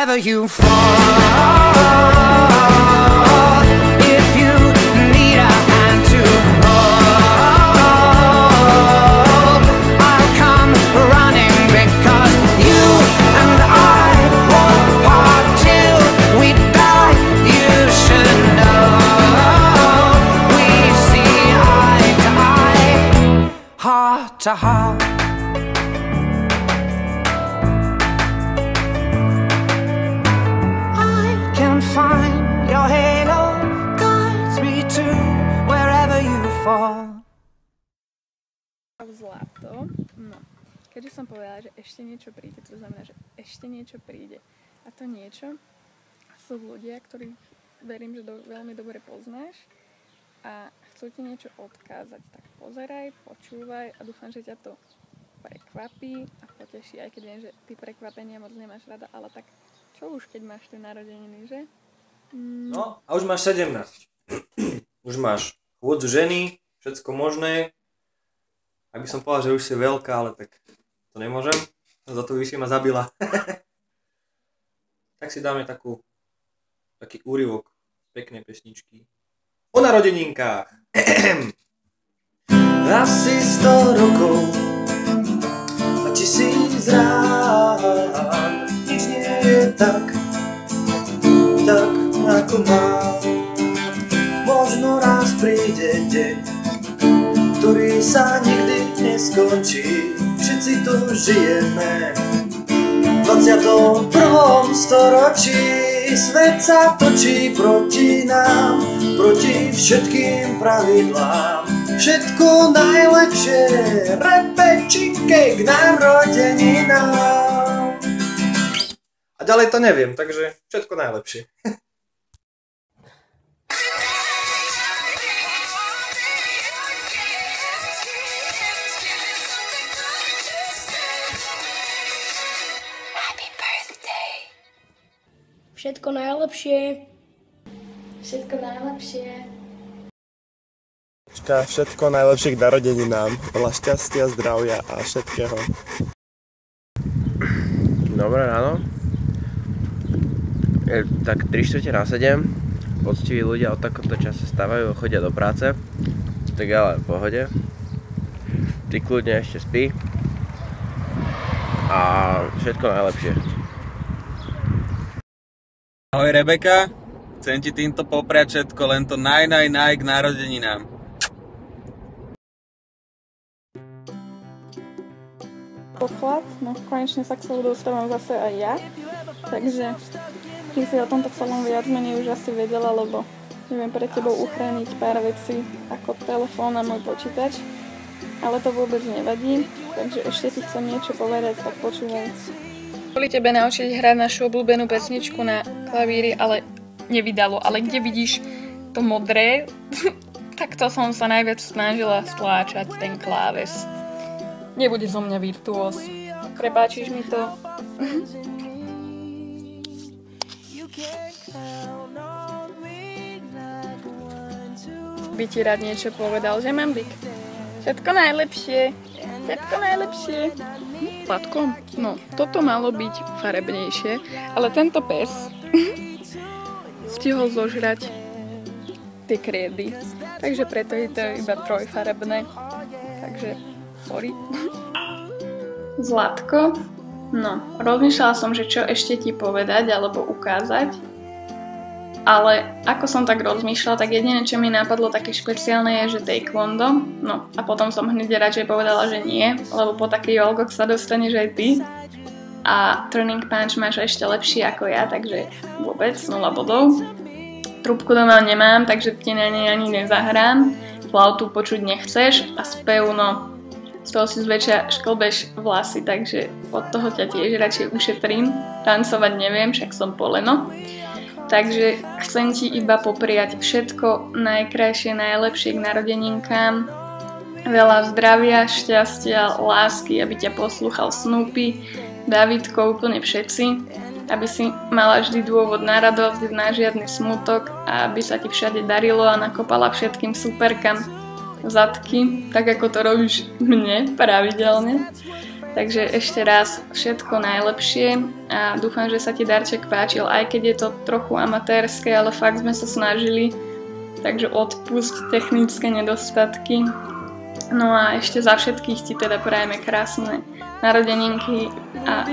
wherever you fall. If you need a hand to hold, I'll come running because you and I won't part till we die. You should know we see eye to eye, heart to heart. Find your halo, guides me to wherever you fall. Zlato. No. Keďže som povedala, že ešte niečo príde, to znamená, že ešte niečo príde. A to niečo sú ľudia, ktorých verím, že veľmi dobre poznáš a chcú ti niečo odkázať. Tak pozeraj, počúvaj a dúfam, že ťa to prekvapí a poteší, aj keď viem, že ty prekvapenia moc nemáš rada, ale tak čo už, keď máš tie narodeniny, že? No, a už máš 17. Už máš chôdzu ženy, všetko možné. Ak by som povedal, že už si veľká, ale tak to nemôžem. Za to by si ma zabila. Tak si dáme taký úryvok peknej pesničky. O narodeninkách. Asi 100 rokov a 1000 rán. Nič nie je tak ako mám. Možno raz príde deň, ktorý sa nikdy neskončí. Všetci tu žijeme v 21. storočí. Svet sa točí proti nám, proti všetkým pravidlám. Všetko najlepšie, repečinke k narodeninám. A ďalej to neviem, takže všetko najlepšie. Všetko najlepšie. Všetko najlepšie. Všetko najlepšie k narodeninám. Veľa šťastia, zdravia a všetkého. Dobré ráno. Je tak 6:45. Poctiví ľudia o takomto čase stávajú a chodia do práce. Tak ale v pohode. Ty kľudne ešte spí. A všetko najlepšie. Ahoj Rebeka, chcem ti týmto popriať všetko, len to naj k narodeninám. Poklad, no konečne sa k slovu dostávam zase aj ja, takže ty si o tomto celom viac menej už asi vedela, lebo neviem pre tebou uchrániť pár vecí ako telefón a môj počítač, ale to vôbec nevadí, takže ešte ti chcem niečo povedať, tak počúvaj. Boli tebe naučiť hrať našu obľúbenú pesničku na klavíri, ale nevydalo. Ale kde vidíš to modré, tak to som sa najviac snažila stláčať ten kláves. Nebude zo mňa virtuós. Prepáčiš mi to? By ti rád niečo povedal, že Mambik? Všetko najlepšie. Všetko najlepšie. Zlatko? No, toto malo byť farebnejšie, ale tento pes stihol zožrať tie krédy, takže preto je to iba trojfarebné, takže sorry. Zlatko? No, rozmýšľala som, že čo ešte ti povedať alebo ukázať, ale ako som tak rozmýšľala, tak jediné, čo mi napadlo také špeciálne je, že taekwondo. No a potom som hneď radšej povedala, že nie, lebo po takých jogoch sa dostaneš aj ty. A turning punch máš ešte lepší ako ja, takže vôbec 0 bodov. Trúbku doma nemám, takže ti na nej ani nezahrám. Flautu počuť nechceš a spev, no z toho si zväčšia šklbeš vlasy, takže od toho ťa tiež radšej ušetrím. Tancovať neviem, však som poleno. Takže chcem ti iba popriať všetko najkrajšie, najlepšie k narodeninkám. Veľa zdravia, šťastia, lásky, aby ťa poslúchal Snoopy, Davidko, úplne všetci. Aby si mala vždy dôvod na radosť, na žiadny smutok a aby sa ti všade darilo a nakopala všetkým superkam zadky, tak ako to robíš mne pravidelne. Takže ešte raz všetko najlepšie a dúfam, že sa ti darček páčil, aj keď je to trochu amatérske, ale fakt sme sa snažili, takže odpusť technické nedostatky. No a ešte za všetkých ti teda prajeme krásne narodeninky a